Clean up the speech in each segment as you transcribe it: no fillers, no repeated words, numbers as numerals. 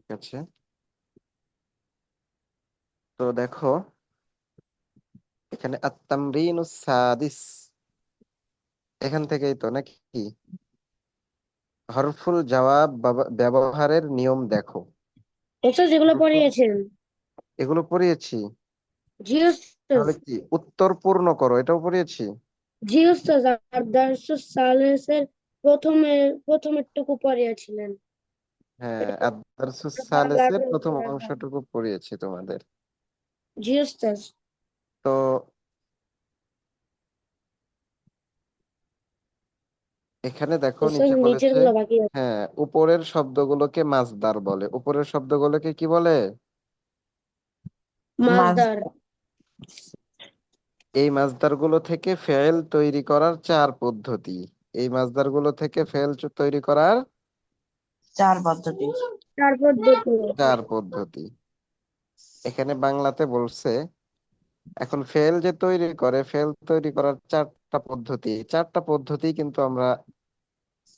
আছে। তো দেখো, এখানে আত-তামরিনুস সাদিস, এখান থেকেই তো নাকি হরফুল জবাব ব্যবহারের নিয়ম দেখো। ওস্তাদ যেগুলো হরফুল, পড়িয়েছেন। এগুলো পড়িয়েছি। জি ওস্তাদ। তাহলে কি উত্তর পূর্ণ করো, এটাও পড়িয়েছি। জি ওস্তাদ, আর দারসুস সালেসের প্রথমেরটুকু পড়িয়েছিলেন। হ্যাঁ, এটা আদ-দারসুস পাগলাটে সালেসের প্রথম উপরে যায়। অংশটুকু পড়িয়েছি তোমাদের। জি ওস্তাদ। তো এখানে দেখো ওস্তাদ নিচে নিচের বলেছে, গুলো বাকি আছে। হ্যাঁ, উপরের শব্দগুলোকে মাসদার বলে। উপরের শব্দগুলোকে কি বলে? মাজদার। এই মাসদারগুলো থেকে ফেল তৈরি করার চার পদ্ধতি। এই মাসদারগুলো থেকে ফেল তৈরি করার চার পদ্ধতি। চার পদ্ধতি। চার পদ্ধতি এখানে বাংলাতে বলছে। এখন ফেল যে তৈরি করে, ফেল তৈরি করার চারটা পদ্ধতি। এই চারটা পদ্ধতি কিন্তু আমরা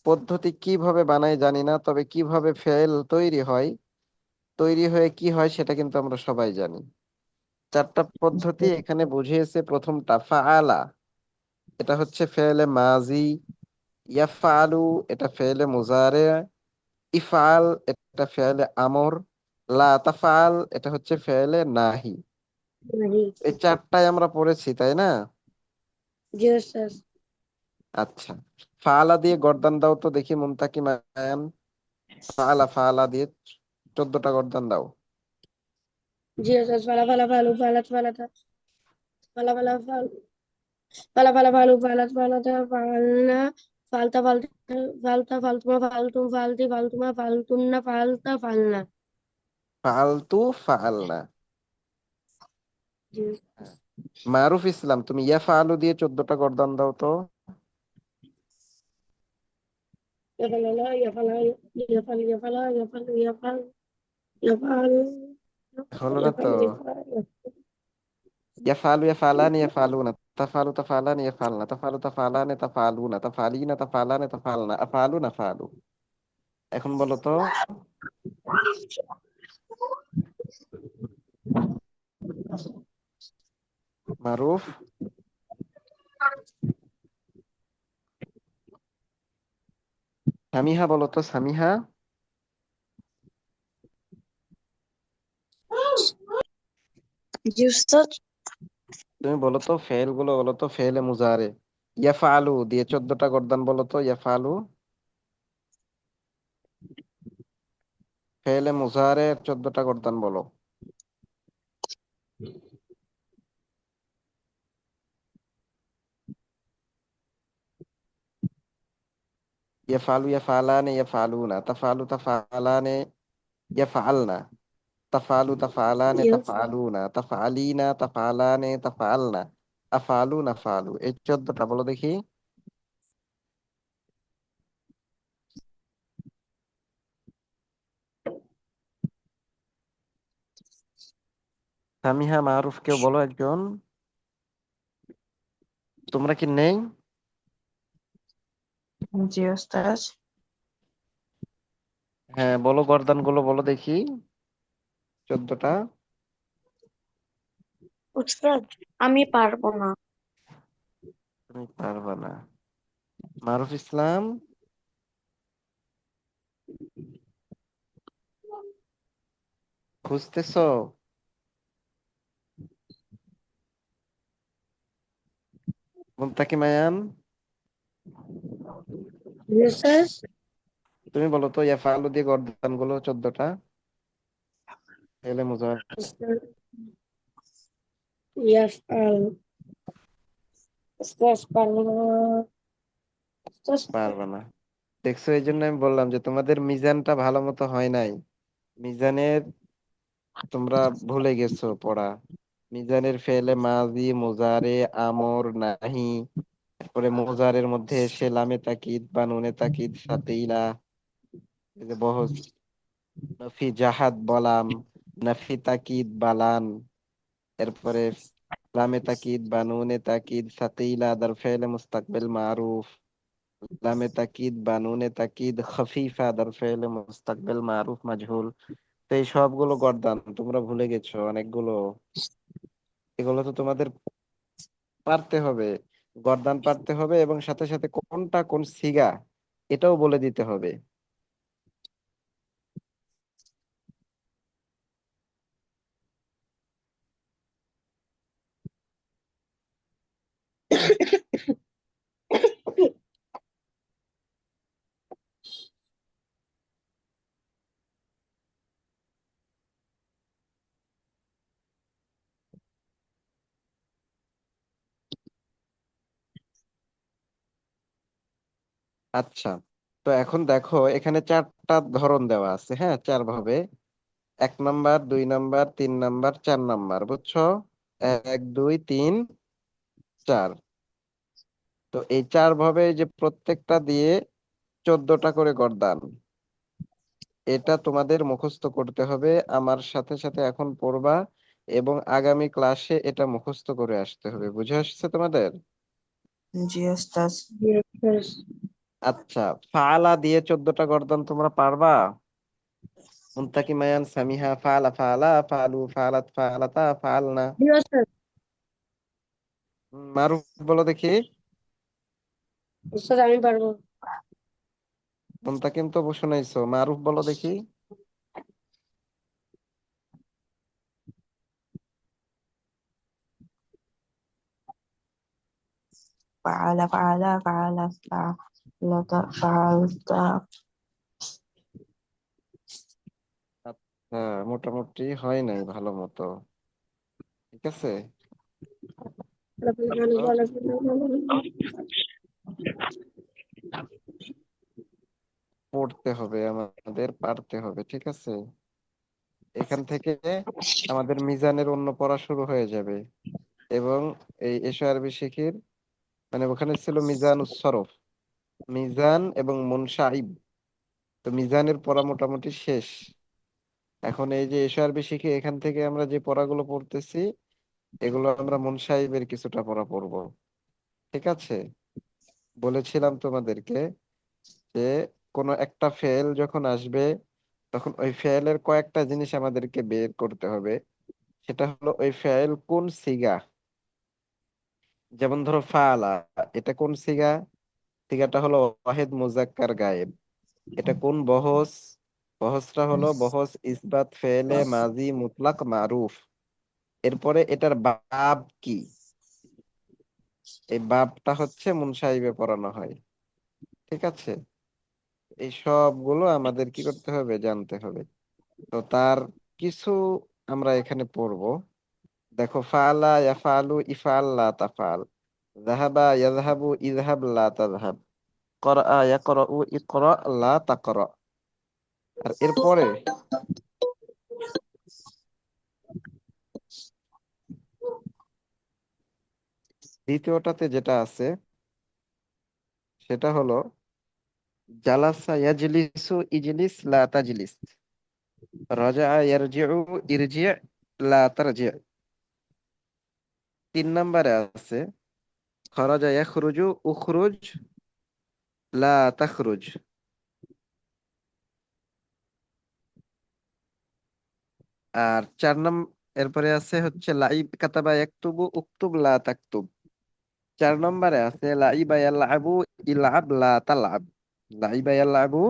পদ্ধতি কিভাবে বানাই জানি না, তবে কিভাবে ফেল তৈরি হয়, তৈরি হয়ে কি হয় সেটা কিন্তু আমরা সবাই জানি। চারটা পদ্ধতি এখানে বুঝিয়েছে। প্রথমটা ফাআলা, এটা হচ্ছে ফেলে মাজি। ইয়াফআলু, এটা ফেলে মুজারে। ইফআল, এটা ফেলে আমর। লা তাফআল, এটা হচ্ছে ফেলে নাহি। জি। এই চারটাই আমরা পড়েছি, তাই না? জি ওস্তাদ। আচ্ছা, ফাআলা দিয়ে গর্দান দাও তো দেখি মুনতাকিম আয়ান। ফাআলা, ফাআলা দিয়ে 14টা গর্দান দাও। জি ওস্তাদ। ফালা ফালা ফালু ফালাত ফালাতা। ফালা ফালা ফাল ফালা ফালা ফালু ফালাত ফালাতা ফালনা। ফালতা ফালতা ফালতা ফালতুমা ফালতুম ফালতি ফালতুমা ফালতুন্না ফালতা ফালনা। ফাআলতু, ফাআলনা। জি। হ্যাঁ। মারুফ ইসলাম, তুমি ইয়াফআলু দিয়ে 14টা গর্দান দাও তো। ইয়াফালা ইয়াফালা ইয়াফাল ইয়াফালা ইয়াফাল ইয়াফাল ইয়াফাল হলো না তো? ইয়াফাল ইয়াফাল। ইয়াফআলু, ইয়াফআলানি, ইয়াফআলুনা। তাফআলু, তাফআলানি, ইয়াফআলনা। তাফআলু, তাফআলানি, তাফআলুনা। তাফআলিনা, তাফআলানি, তাফআলনা। আফআলু, নাফআলু। এখন বলো তো, মারুফ। সামিহা বলো তো, সামিহা। জি উস্তাদ। তুমি বলো তো ফেল গুলো, বলো তো ফেলে মুজারে। ইয়াফআলু দিয়ে 14টা গর্দান বলো তো, ইয়াফআলু। ফেলে মুজারে 14টা গর্দান বলো। ইয়াফআলু, ইয়াফআলানে, ইয়াফআলুনা। তাফআলু, তাফআলানে, ইয়াফআলনা। তাফআলু, তাফআলানে, জি ওস্তাদ। তাফআলুনা। তাফআলিনা, তাফআলানে, তাফআলনা। আফআলু, নাফআলু। এই 14টা বলো দেখি। সামিহা, মারুফ, কেউ বলো একজন। তোমরা কি নেই? জি উস্তাদ। হ্যাঁ, বলো গর্দান গুলো বলো দেখি, 14টা। উস্তাদ আমি পারবো না। তুমি পারবা না? মারুফ ইসলাম, খুঁজতেছো? মুনতাকিম আয়ান, জি ওস্তাদ। তুমি বলো তো ইয়াফআলু দিয়ে গর্দান গুলো 14টা। এলে মুজার। ওস্তাদ ইয়াফআল। ওস্তাদ পারবো না। ওস্তাদ। পারবা না? দেখছো, এই জন্য আমি বললাম যে তোমাদের মিজানটা ভালো মতো হয় নাই। মিজানের তোমরা ভুলে গেছো পড়া। মিজানের ফেলে মাজি, মুজারে, আমর, নাহি। তারপরে মুজারের মধ্যে এসে লামে তাকিদ বা নুনে তাকিদ সাথে ইলা, এই যে বহস, নফি জাহাদ বলাম, নাফি তাকিদ বালান। এরপরে লামে তাকিদ বা নুনে তাকিদ সাথে ইলা দার ফেলে মুস্তাকবিল মারুফ। লামে তাকিদ বা নুনে তাকিদ খফিফা দার ফেলে মুস্তাকবিল মারুফ মাজহুল। তো এই সবগুলো গর্দান তোমরা ভুলে গেছো অনেকগুলো। এগুলো তো তোমাদের পারতে হবে, গর্দান পারতে হবে এবং সাথে সাথে কোনটা কোন সিগা এটাও বলে দিতে হবে। আচ্ছা, তো এখন দেখো এখানে চারটা ধরন দেওয়া আছে, হ্যাঁ, চার ভাবে। 1 নাম্বার, 2 নাম্বার, 3 নাম্বার, 4 নাম্বার, বুঝছো? 1, 2, 3, 4। তো এই চার ভাবে যে প্রত্যেকটা দিয়ে 14টা করে গর্দান, এটা তোমাদের মুখস্থ করতে হবে আমার সাথে সাথে এখন পড়বা, এবং আগামী ক্লাসে এটা মুখস্থ করে আসতে হবে। বুঝে আসছে তোমাদের? জি ওস্তাদ। Yes. আচ্ছা, ফালা দিয়ে 14টা গর্দান তোমরা পারবা? মুনতাকিমায়ান, সামিহা, ফালা, ফালা, ফালু, ফালাত, ফালাতা, ফালনা। Yes, sir. মারুফ বলো দেখি। স্যার আমি পারবো। মুনতাকিম তো বসে নাইছো, মারুফ বলো দেখি। ফাআলা ফাআলা ফাআলা ফাআলাতা ফাআলতা। আচ্ছা, মোটামুটি হয় নাই ভালো মতো, ঠিক আছে। পড়তে হবে আমাদের, পারতে হবে, ঠিক আছে। এখান থেকে আমাদের মিজানের অন্য পড়া শুরু হয়ে যাবে। এবং এই এশো আরবি শিখির, মানে ওখানে ছিল মিজান উস-সরফ, মিজান এবং মুনসাইব। তো মিজানের পড়া মোটামুটি শেষ। এখন এই যে এশো আরবি শিখে এখান থেকে আমরা যে পড়াগুলো পড়তেছি, এগুলো আমরা মুনসাইবের কিছুটা পড়া পড়বো, ঠিক আছে। বলেছিলাম তোমাদেরকে যে কোনো একটা ফেল যখন আসবে, তখন ওই ফেলের কয়েকটা জিনিস আমাদেরকে বের করতে হবে। সেটা হলো ওই ফেল কোন সিগা। যেমন ধরো ফালা, এটা কোন সিগা? সিগাটা হলো ওয়াহিদ মুজাক্কার গায়েব। এটা কোন বহস? বহসটা হলো বহস ইসবাত ফেলে মাজি মুতলাক মারুফ। এরপরে এটার বাব কি? এই বাবটা হচ্ছে মুনসাহিবে পড়ানো হয়, ঠিক আছে। এই সবগুলো আমাদের কি করতে হবে, জানতে হবে। তো তার কিছু আমরা এখানে পড়বো। দেখো, ফালা ইয়াফালু ইফআল লা তাফআল, যাহাবা ইয়াযহাবু ইযহাব লা তাযহাব, ক্বরা ইয়াকরাউ ইকরা লা তাকরা। আর এরপরে দ্বিতীয়টাতে যেটা আছে সেটা হলো জালাসা ইয়াজলিসু ইজলিস লা তাজলিস, রাজা ইয়ারজিউ ইরজি লা তারজি। 3 নম্বরে আছে খরাজা ইয়াখরুজু উখরুজ লা তাখরুজ। আর 4 নম্বর এরপরে আছে হচ্ছে লাইব কাতাবা ইয়াকতুবু উকতুব লা তাকতুব। 4 নম্বরে আছে লাইবা ইয়ালআবু ইলআব লা তালআব, লাইবা ইয়ালআবু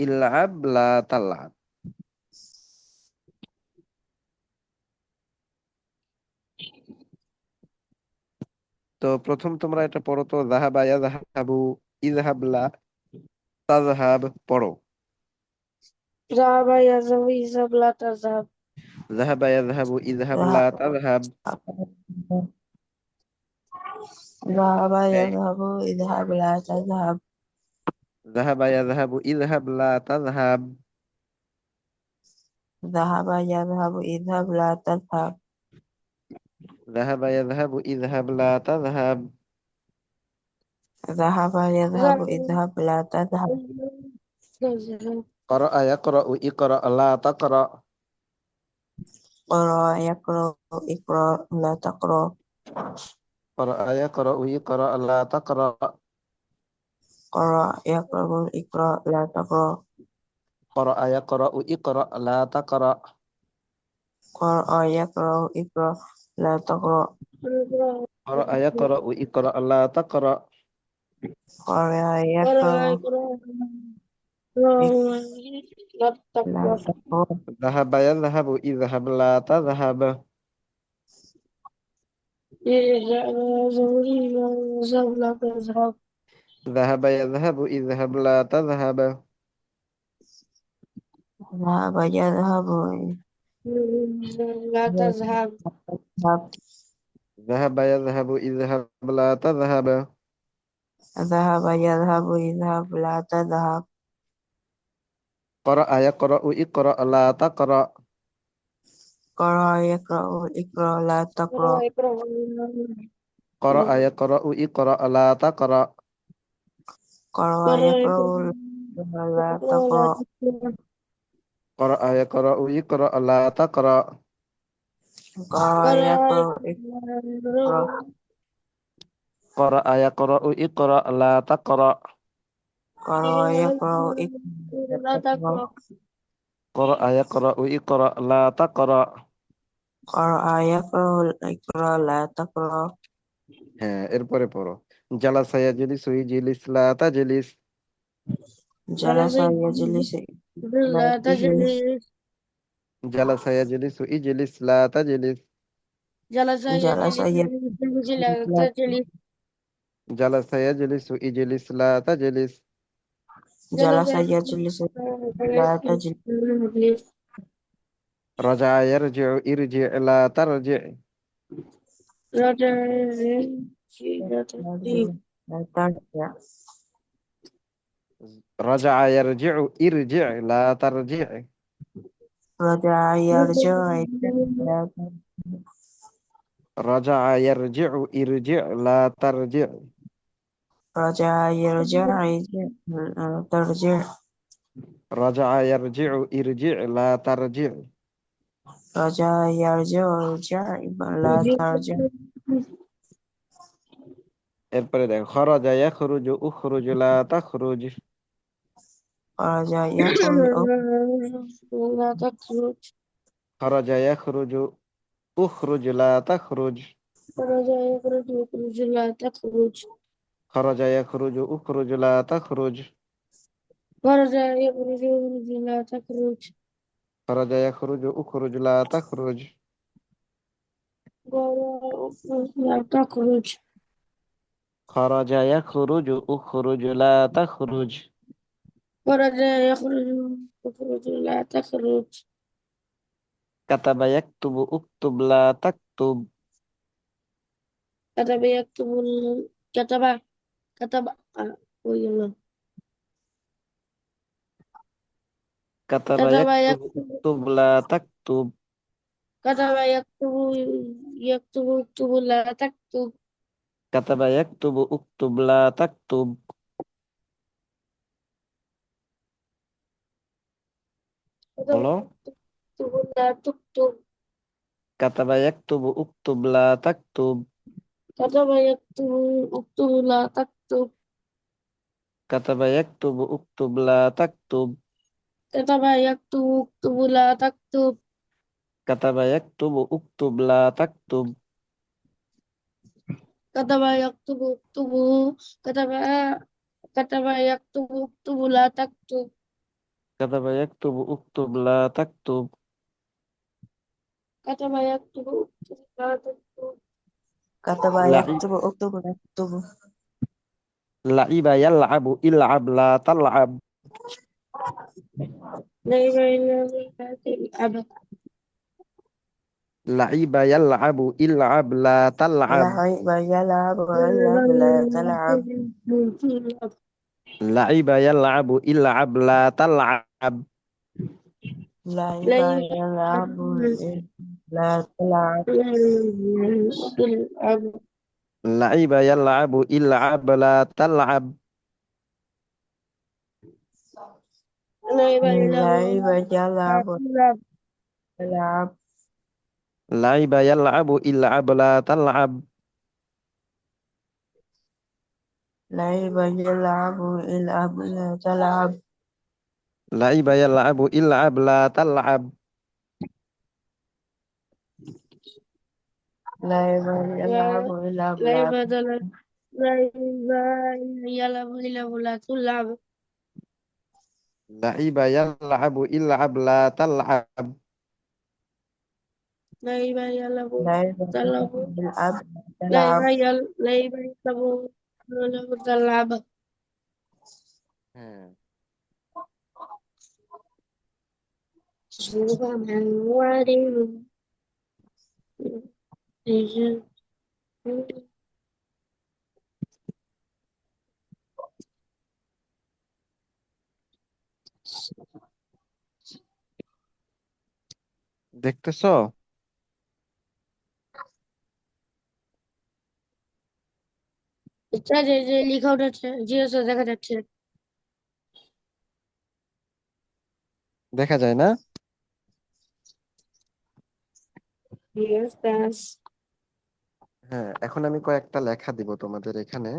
ইলআব লা তালআব। তো প্রথম তোমরা এটা পড়ো তো, যাহাবা ইয়াযহাবু ইযহাব লা তাযহাব, পড়ো। ذهب يذهب يذهب لا تذهب. যাহাবা ইয়াযহাবু ইযহাব লা ذهب তাযহাব। ذهب এই يذهب اذهب لا تذهب. যাহাবা ইয়াযহাবু ইযহাব লা তাযহাব। ذهب يذهب اذهب لا تذهب. যাহাবা ইয়াযহাবু ইযহাব লা তাযহাব। ذهب يذهب ذهب اذهب لا تذهب. يذهب. قرأ يقرأ اقرأ لا تقرأ. قرأ يقرأ اقرأ لا تقرأ. قرأ يقرأ اقرأ لا تقرأ. قرأ يقرأ اقرأ لا تقرأ. قرأ يقرأ اقرأ لا تقرأ قرأ يقرأ اقرأ لا تقرأ قرأ يقرأ اقرأ لا تقرأ قرأ قرأ يقرأ يقرأ اقرأ لا لا تقرأ تقرأ ذهب يذهب اذهب لا تذهب يذهب لا تذهب ذهب يذهب اذهب لا تذهب ذهب يذهب لا تذهب يذهب ذهب يذهب اذهب لا تذهب ذهب يذهب اذهب لا تذهب قرأ يقرأ اقرأ لا تقرأ قرأ يقرأ اقرأ لا قرأ تقرأ يقرأ قرأ يقرأ اقرأ لا تقرأ قرأ قرأ يقرأ لا يقرأ لا تقرأ تقرأ قرأ يقرأ اقرأ لا تقرأ قرأ قرأ يقرأ اقرأ قرأ يقرأ اقرأ لا تقرأ قرأ يقرأ اقرأ لا لا تقرأ تقرأ قرأ يقرأ اقرأ لا تقرأ قرأ يقرأ اقرأ لا تقرأ হ্যাঁ এরপরে পড়ো জালাসা ইয়াজলিসু ইজলিস লা তাজলিস جلس يجلس لا لا تجلس تجلس জালাসা ইয়াজলিসু ইজলিস লা তাজলিস جلس جلس يجلس لا يجلس لا تجلس জালাসা ইয়াজলিসু ইজলিস লা তাজলিস جلس جلس يجلس لا تجلس يجلس রাজা ইয়ারজিউ ইরজি লা তারজি رجع لا ترجع রাজা ইয়ারজিউ ইরজি লা তারজি رجع يرجع لا ترجع রাজা ইয়ারজিউ ইরজি লা তারজি رجع يرجع لا ترجع রাজা ইয়ারজিউ ইরজি লা তারজি رجع يرجع ارجع لا ترجع এরপরে দেখো খরাজা ইয়াখরুজু উখরুজু লা তাখরুজ رجع يخرج لا تخرج খরাজা ইয়াখরুজু উখরুজু লা তাখরুজ رجع يخرج يخرج لا تخرج খরাজা ইয়াখরুজু উখরুজু লা তাখরুজ ورجع يخرج يخرج لا تخرج খরাজা ইয়াখরুজু উখরুজু লা তাখরুজ لا تخرج খরাজা ইয়াখরুজু উখরুজু লা তাখরুজ ورجع يخرج يخرج لا تخرج কাতাবা ইয়াকতুবু উকতুব লা তাকতুব كتب يكتب كتب كتب ويلا কাতাবা كتب ইয়াকতুবু يكتب উকতুব লা তাকতুব كتب يكتب يكتب اكتب لا تكتب কাতাবা ইয়াকতুবু উকতুব লা তাকতুব كتب বলো يكتب لا تكتب কাতাবা ইয়াকতুবু উকতুব লা তাকতুব كتب يكتب اكتب لا تكتب কাতাবা ইয়াকতুবু উকতুব লা তাকতুব كتب يكتب اكتب لا تكتب কাতাবা ইয়াকতুবু উকতুব লা তাকতুব كتب يكتب اكتب كتب كتب يكتب اكتب لا تكتب কাতাবা ইয়াকতুবু উকতুব লা তাকতুব كتب يكتب اكتب لا تكتب كتب লাইব يكتب اكتب لا تكتب লাইবা ইয়ালআবু ইলআব লা তালআব لا إله إلا الله الأبد লাইবা ইয়ালআবু ইলআব লা তালআব لعب يلعب ويلعب لا تلعب লাইবা ইয়ালআবু ইলআব লা তালআব لعب يلعب لا تلعب লাইবা ইয়ালআবু ইলআব লা তালআব لعب يلعب يلعب লাইবা ইয়ালআবু ইলআব লা তালআব لعب يلعب يلعب لا تلعب লাইবা ইয়ালআবু ইলআব লা তালআব। لعب يلعب لا يلعب لا لعب بدل لا يلعب إلا ولا تلعب. লাইবা ইয়ালআবু ইলআব লা তালআব। لا يلعب لعب تلعب. يلعب يلعب لا يلعب ولا تلعب. হ্যাঁ, سبحان وعليم. দেখতেছো? যে লেখা উঠেছে জিও দেখা যাচ্ছে। দেখা যায় না? Yes, that's হ্যাঁ, এখন আমি কয়েকটা লেখা দিব তোমাদের এখানে।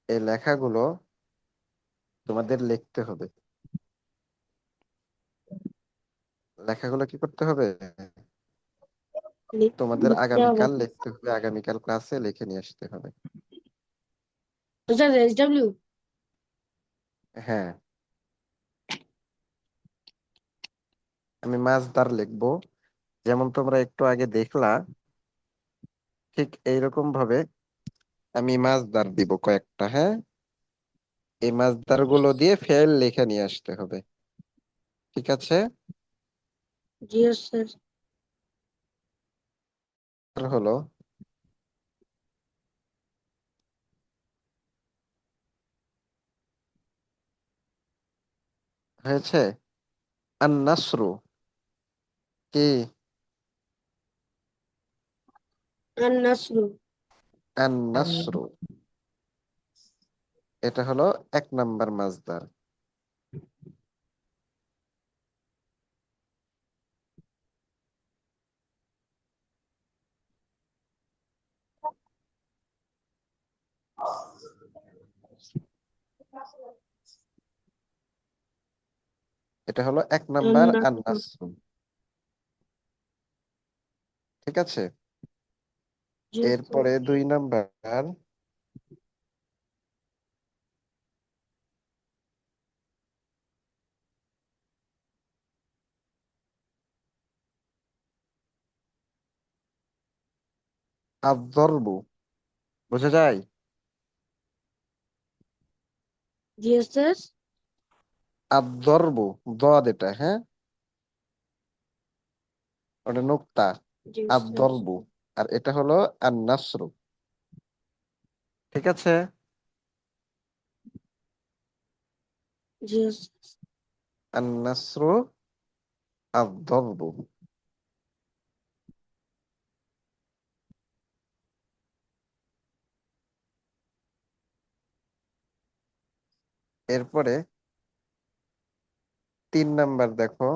এই লেখাগুলো তোমাদের লিখতে হবে। লেখাগুলো কি করতে হবে? তোমাদের লিখতে হবে। আগামীকাল লিখতে হবে, আগামীকাল ক্লাসে লিখে নিয়ে আসতে হবে। SW হ্যাঁ, আমি মাছদার লিখবো, যেমন তোমরা একটু আগে দেখলা, ঠিক এইরকম ভাবে আমি মাছদার দিব কয়েকটা। হ্যাঁ, এই মাছদার গুলো দিয়ে ফেল লিখে নিয়ে আসতে হবে। ঠিক আছে? জিও স্যার। আর হলো হয়েছে আন-নাসরু কি? النصر আন-নাসরু এটা হলো 1 নাম্বার মাছদার। এটা হলো 1 নাম্বার النصر আন-নাসরু। ঠিক আছে? জিও স্যার। এরপরে 2 নাম্বার আদ-দরবু। বোঝা যায়? জিও স্যার। আদ-দরবু দদ এটা, হ্যাঁ, ওটা নুক্তা। জিও স্যার। আদ-দরবু। আর এটা হলো আন-নাসরু। ঠিক আছে? জিও স্যার। আন-নাসরু আদ-দরবু। এরপরে 3 নাম্বার দেখো,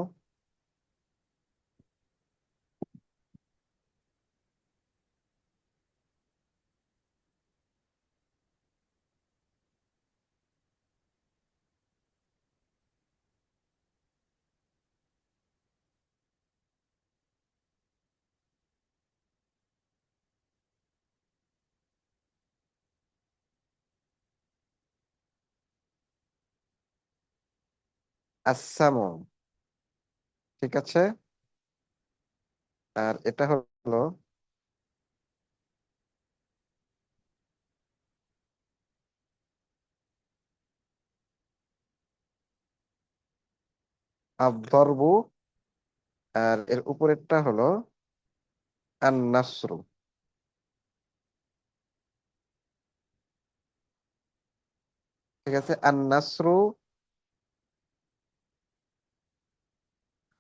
আসামু। ঠিক আছে? আর এটা হলো আদ-দরবু। আর এর উপরেরটা হলো আন-নাসরু। ঠিক আছে? আন-নাসরু,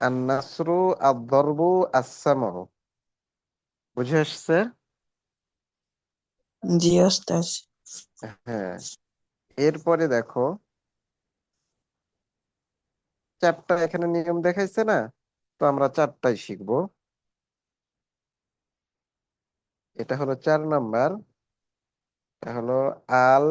আন-নাসরু আদ-দরবু আস-সামউ। বুঝে আসছে? জি ওস্তাদ। হ্যাঁ, এরপরে দেখো 4টা এখানে নিয়ম দেখাইছে না, তো আমরা 4টাই শিখবো। এটা হলো 4 নাম্বার। এটা হলো আল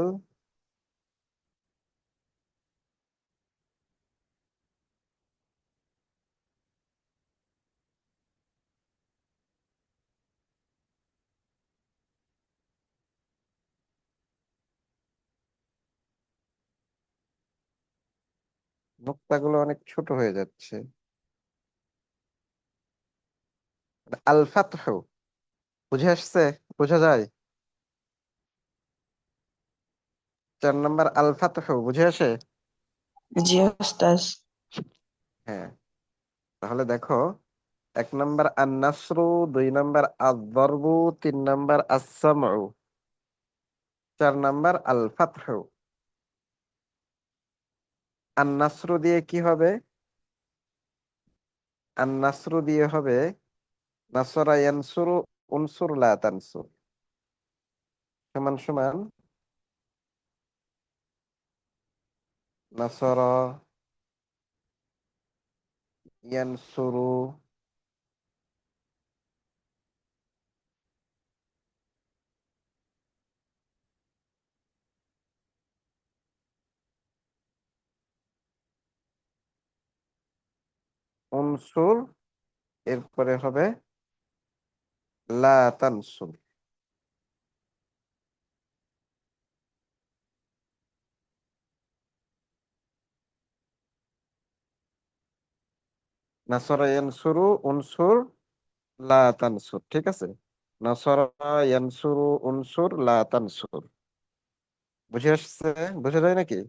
নুক্তাগুলো অনেক ছোট হয়ে যাচ্ছে। আল ফাতহু বুঝে আসছে? বোঝা যায়? 4 নম্বর আল ফাতহু বুঝে আসে? জি ওস্তাদ। হ্যাঁ, তাহলে দেখো, 1 নম্বর আন নাসরু, 2 নম্বর আয-যরবু, 3 নম্বর আস-সামউ, 4 নম্বর আল ফাতহু। আন নাসরু দিয়ে কি হবে? আন নাসরু দিয়ে হবে নাসরা ইয়ানসুরু উনসুর লা তানসুর, সমান সমান নাসরা ইয়ানসুরু উনসুর, এরপরে হবে লা তানসুর। নাসরা ইয়ানসুরু উনসুর লা তানসুর, ঠিক আছে? নাসরা ইয়ানসুরু উনসুর লা তানসুর, বুঝে আসছে? বুঝে যায় নাকি?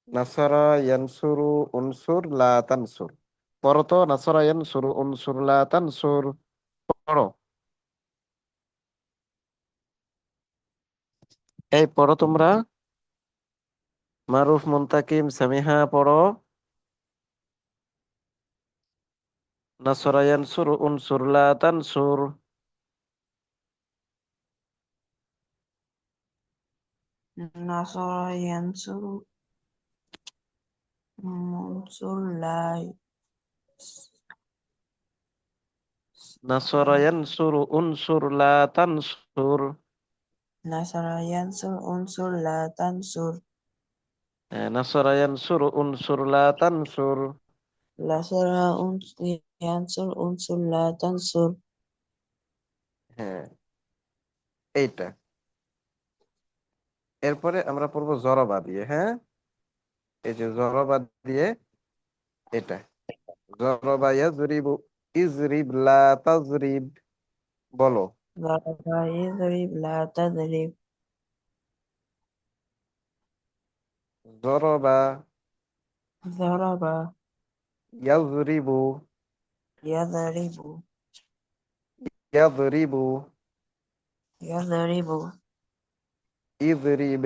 নাসরা ইয়ানসুরু উনসুর লা তানসুর। পড়ো তো, নাসরা ইয়ানসুরু উনসুর লা তানসুর, পড়ো। এই পড়ো তোমরা, মারুফ, মুনতাকিম, সামিহা, পড়ো। নাসরা ইয়ানসুরু উনসুর লা তানসুর। নাসরা ইয়ানসুরু মনসুর লাই নাসরা ইয়ানসুরু উনসুর লা তানসুর। নাসরা ইয়ানসুর উনসুর লা তানসুর নাসরা ইয়ানসুরু উনসুর লা তানসুর। নাসরা ইয়ানসুর উনসুর লা তানসুর। হ্যাঁ, এইটা। এরপরে আমরা পড়বো জরবা দিয়ে। হ্যাঁ, এই যে জরবা দিয়ে, এটা জরবা ইয়াজরিবু, ইজরিব লা তাজরিব, বলো। ضرب يضرب لا تضرب জরবা ضرب ইয়াজরিবু, يضرب ইয়াজরিবু, يضرب ইজরিব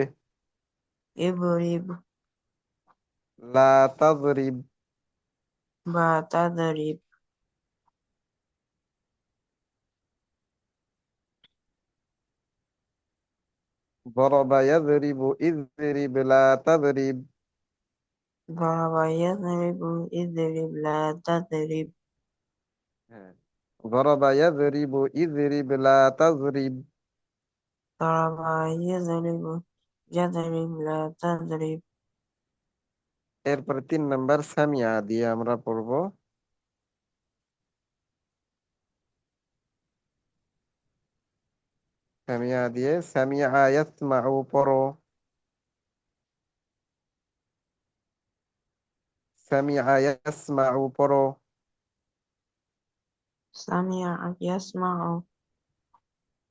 اضرب লা তাজরিব। ما تضرب জরবা ইয়াজরিবু, ইজরিব লা তাজরিব। ضرب يضرب اضرب لا تضرب হ্যাঁ, জরবা ইয়াজরিবু, ইজরিব লা তাজরিব। ضرب يضرب يضرب لا تضرب এরপরে 3 নম্বর সামিয়া দিয়ে আমরা পড়বো। সামিয়া দিয়ে, সামিয়া ইয়াসমাউ, পড়ো। সামিয়া ইয়াসমাউ, পড়ো। سمع يسمع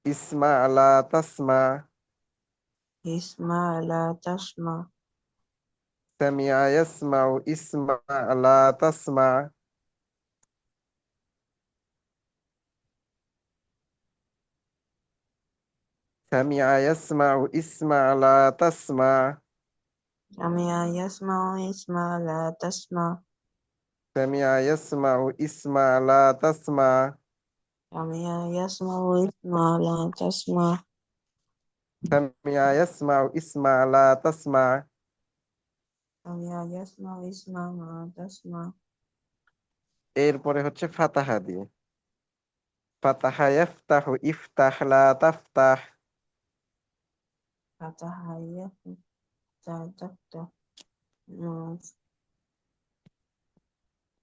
ইসমা লা তাসমা। اسمع لا تسمع সামিয়া ইয়াসমাউ, ইসমা লা তাসমা। সামিয়া ইয়াসমাউ, ইসমা লা তাসমা। سمع يسمع اسمع لا تسمع সামিয়া ইয়াসমাউ, ইসমা লা তাসমা। سمع يسمع اسمع لا تسمع সামিয়া ইয়াসমাউ, ইসমা লা তাসমা। سمع يسمع اسمع لا تسمع এরপরে হচ্ছে ফাতাহা দিয়ে। ফাতাহা ইয়াফতাহু, ইফতাহ লা তাফতাহ। فتح يفتح تفتح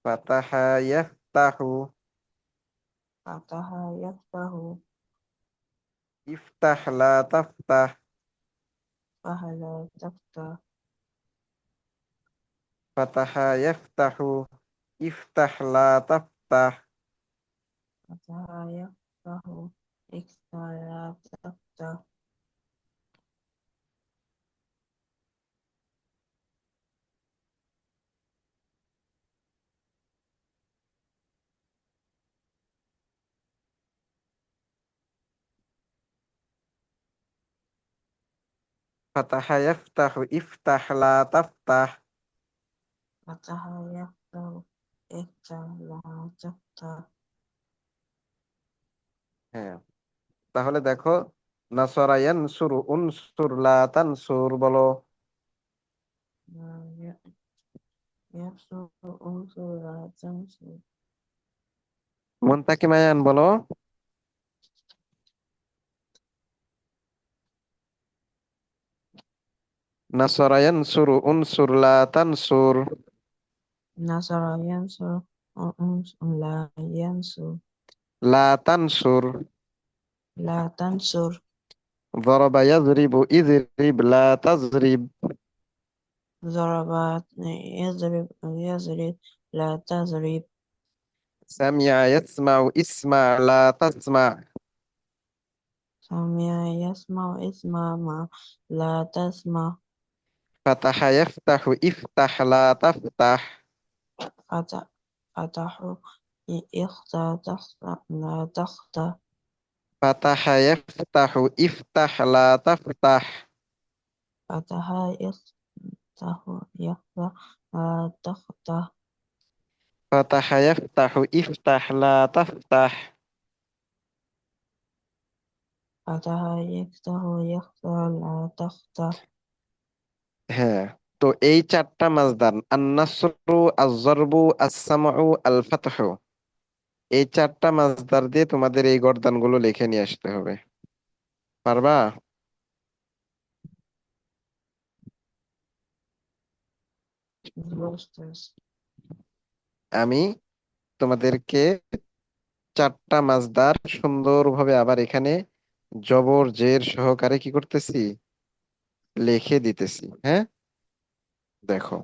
ফাতাহা ইয়াফতাহু, فتح يفتح ইফতাহ লা তাফতাহ। فهلا تفتح ফাতাহা ইয়াফতাহু, ইফতাহ লা তাফতাহ। فتح يفتح افتح لا تفتح ফাতাহা ইয়াফতাহু, ইফতাহ লা তাফতাহ। فتح يفتح افتح لا تفتح হ্যাঁ, তাহলে দেখো, নাসরা ইয়ানসুরু, উনসুর লা তানসুর বলো। يبصر انصر لا تنصر মুনতাকিমায়ান বলো। নাসরা ইয়ানসুরু, উনসুর লা তানসুর। نصر ينصر انصر لا ينصر লা তানসুর। لا تنصر ضرب يضرب، اضرب لا تضرب। ضربت يضرب يضرب لا تضرب سمع يسمع، اسمع لا تسمع. سمع يسمع اسمع ما لا تسمع فتح يفتح، افتح لا تفتح. فتح فتح اختى تختى لا تختى فتح يفتح، افتح لا تفتح. فتح يفتح يفتح لا تفتح فتح يفتح، افتح لا تفتح. فتح يفتح يفتح لا تفتح হ্যাঁ, তো এই চারটা মাসদার আন-নাসরু, আয-যরবু, আস-সামউ, আল-ফাতহু, এই চারটা মাসদার দিয়ে তোমাদের এই গর্দানগুলো লিখে নিয়ে আসতে হবে। পারবা? Roasters আমি তোমাদেরকে চারটা মাসদার সুন্দরভাবে আবার এখানে জবর জের সহকারে কি করতেছি, লিখে দিতেছি। হ্যাঁ, দেখো।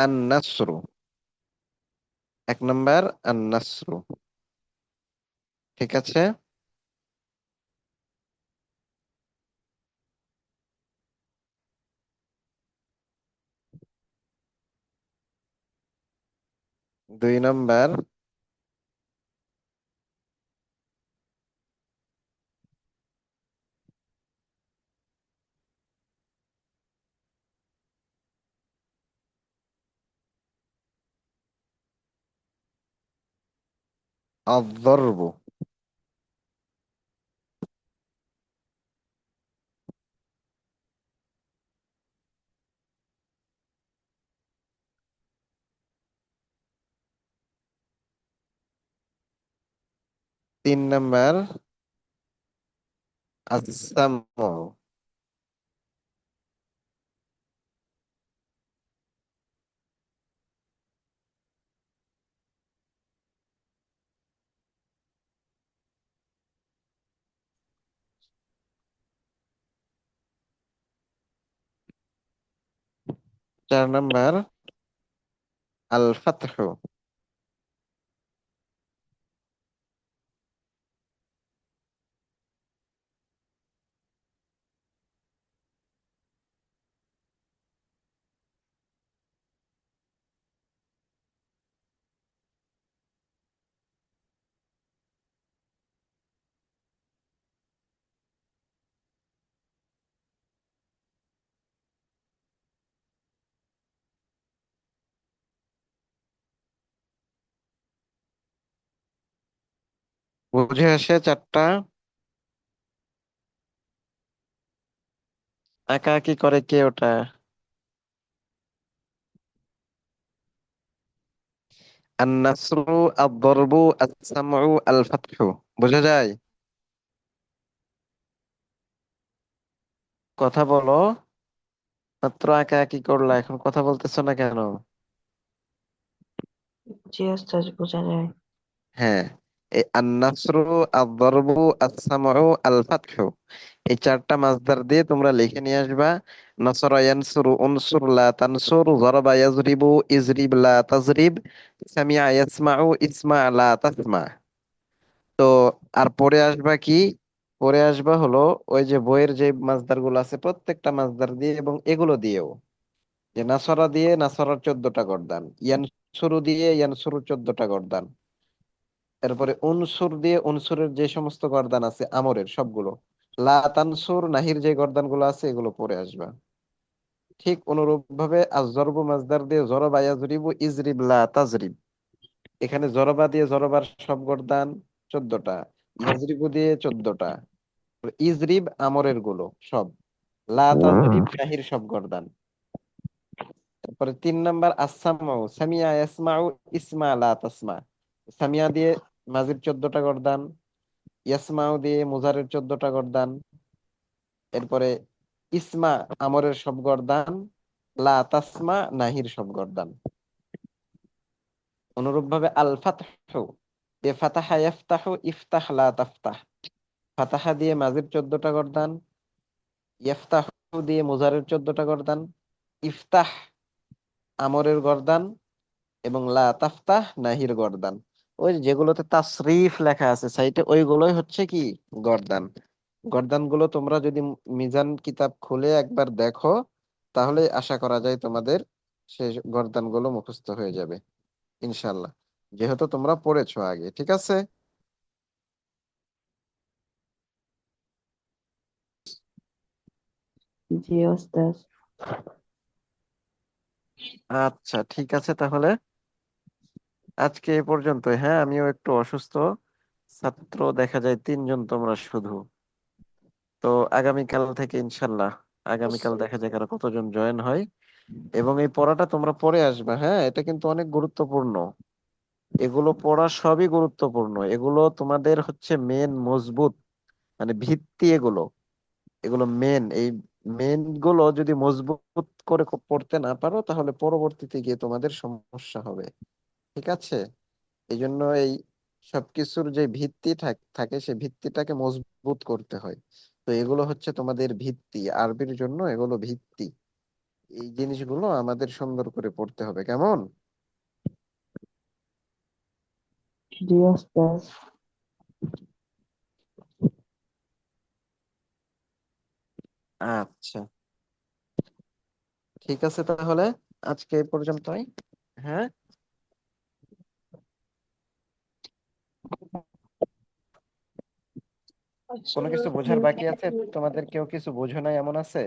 আন-নাসরু, এক নাম্বার আন-নাসরু। ঠিক আছে। দুই নাম্বার আয-যরবু। তিন নাম্বার আস-সামউ। চার নাম্বার আল-ফাতহু। বুঝে আসে চারটা? একা কি করে কে ওটা? আন-নাসরু, আদ-দরবু, আস-সামউ, আল-ফাতহু। বোঝা যায়? কথা বলো, মাত্র একা একই করলা, এখন কথা বলতেছো না কেন? জি ওস্তাদ, বোঝা যায়। হ্যাঁ, এই আন-নাসরু, আদ-দারবু, আস-সামউ, আল-ফাতহু, এই চারটা মাসদার দিয়ে তোমরা লিখে নিয়ে আসবা। নাসরা ইয়ানসুরু, উনসুর লা তানসুর, যরাবা ইয়াজরিবু, ইজরিব লা তাজরিব, সামিআ ইয়াসমাউ, ইসমা লা তাসমা। তো আর পরে আসবা কি, পরে আসবা হলো ওই যে বইয়ের যে মাসদার গুলো আছে প্রত্যেকটা মাসদার দিয়ে এবং এগুলো দিয়েও, যে নাসরা দিয়ে নাসরার 14টা গর্দান, ইয়ানসুরু দিয়ে ইয়ানসুরু 14টা গর্দান, এরপরে উনসুর দিয়ে উনসুরের যে সমস্ত গর্দান আছে আমরের সবগুলো, লা তানসুর নাহির যে গর্দান গুলো আছে এগুলো পরে আসবা। ঠিক অনুরূপ ভাবে আজ-জরবু মাসদার দিয়ে জরবা ইয়াজরিবু, ইজরিব লা তাজরিব, এখানে জরবা দিয়ে জরবার সব গর্দান 14টা, ইয়াজরিবু দিয়ে 14টা, ইজরিব আমরের গুলো সব, লা তাজরিব নাহির সব গর্দান। তারপরে 3 নাম্বার আসসামাউ, সামিয়া ইয়াসমাউ, ইসমা লা তাসমা, সামিয়া দিয়ে মাজির 14টা গর্দান, ইয়াসমাউ দিয়ে মুজারের 14টা গর্দান, এরপরে ইসমা আমরের সব গর্দান, লা তাসমা নাহির সব গর্দান। অনুরূপ ভাবে আল ফাতহু দিয়ে ফাতাহা ইয়াফতাহু, ইফতাহ লা তাফতাহ, ফাতাহা দিয়ে মাজির 14টা গর্দান, ইয়াফতাহু দিয়ে মুজারের 14টা গর্দান, ইফতাহ আমরের গর্দান এবং লা তাফতাহ নাহির গর্দান। ওই যেগুলোতে তাসরিফ লেখা আছে সাইটে ওইগুলোই হচ্ছে কি গর্দান। গর্দান গুলো তোমরা যদি মিজান কিতাব খুলে একবার দেখো, তাহলে আশা করা যায় তোমাদের সেই গর্দান গুলো মুখস্থ হয়ে যাবে ইনশাল্লাহ, যেহেতু তোমরা পড়েছো আগে। ঠিক আছে, জি ওস্তাদ। আচ্ছা ঠিক আছে তাহলে আজকে এ পর্যন্ত। হ্যাঁ, আমিও একটু অসুস্থ, ছাত্র দেখা যায় 3 জন তোমরা শুধু। তো আগামীকাল থেকে ইনশাল্লাহ, আগামীকাল দেখা যাক আরো কতজন জয়েন হয়। এবং এই পড়াটা তোমরা পড়ে আসবে, হ্যাঁ, এটা কিন্তু অনেক গুরুত্বপূর্ণ। এগুলো পড়া সবই গুরুত্বপূর্ণ, এগুলো তোমাদের হচ্ছে মেন মজবুত, মানে ভিত্তি এগুলো, এগুলো মেন। এই মেন গুলো যদি মজবুত করে পড়তে না পারো তাহলে পরবর্তীতে গিয়ে তোমাদের সমস্যা হবে। ঠিক আছে, এই জন্য এই সবকিছুর যে ভিত্তি থাকে সে ভিত্তিটাকে মজবুত করতে হয়। তো এগুলো হচ্ছে তোমাদের ভিত্তি, আরবির জন্য এগুলো ভিত্তি। এই জিনিসগুলো আমাদের সুন্দর করে পড়তে হবে, কেমন? জি ওস্তাদ। আচ্ছা ঠিক আছে তাহলে আজকে এই পর্যন্তই। হ্যাঁ, আচ্ছা, কোনো কিছু বোঝার বাকি আছে? তোমাদের কেউ কিছু বোঝো নাই এমন আছে?